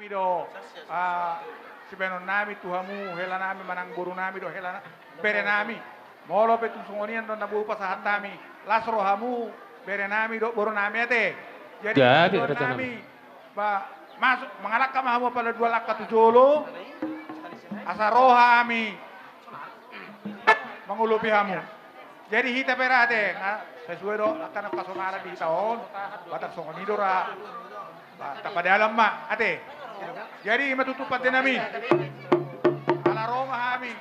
nami do si benon nami tuhamu hela nami manang buru nami do hela bere nami molo pe tusungonian do nabu pasahat nami lasro hamu bere nami do buru nami ate jadi nami ba masuk mengalak kama hamu pada 2 laka tujolo asaroha ami mengulupi hamu jadi hita perate sesuai do akan kasomara di tahun batak songonidora tak pada alam mak ate jadi matutupat nami ala roma hami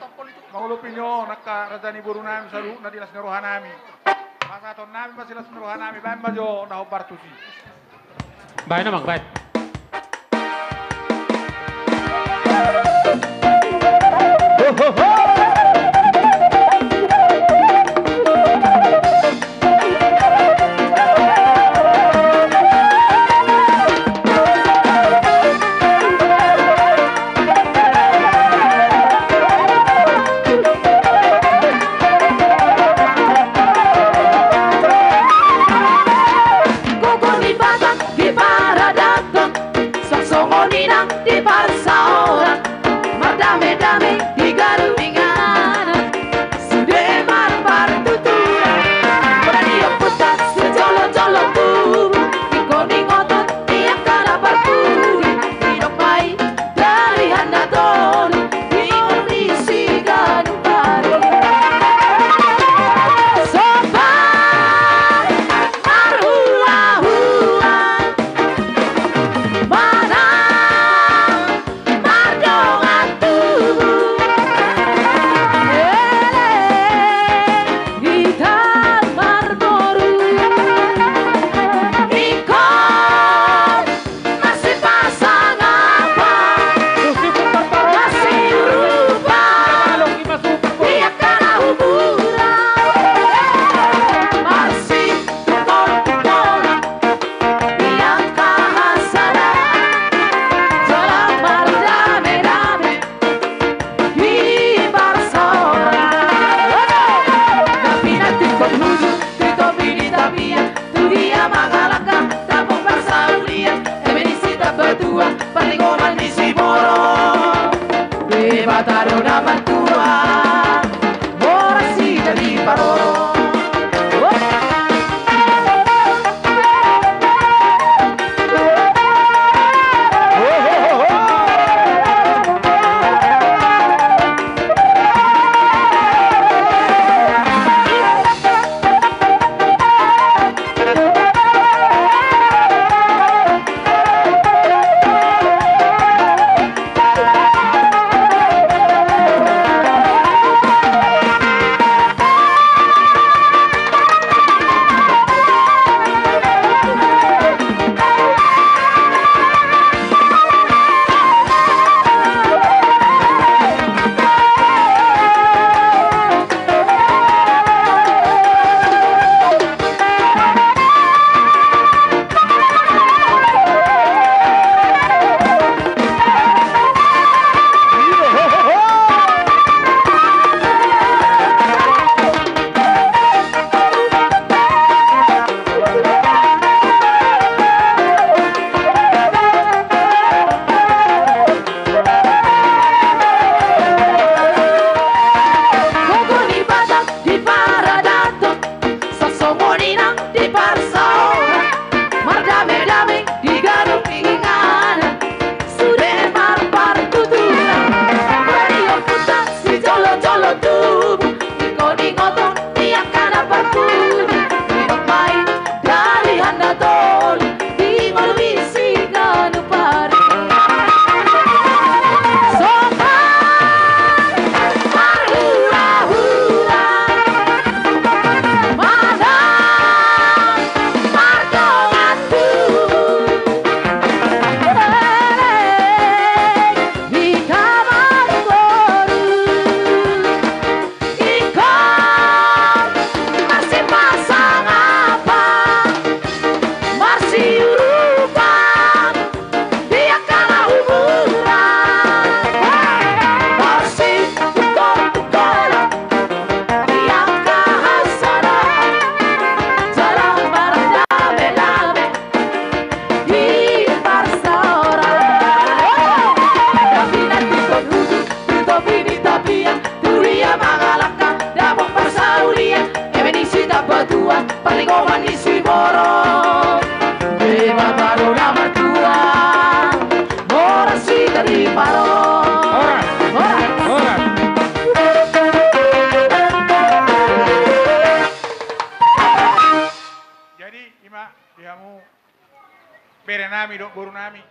mengulupi nyo nakka radani buru nami saru nadilas neroha nami pasaton nami pasilas neroha nami bamba jo naho partusi baik namang baik moro beba baru na mertua mora si dari paro Ora. Jadi ima dihamu bere nami do guru nami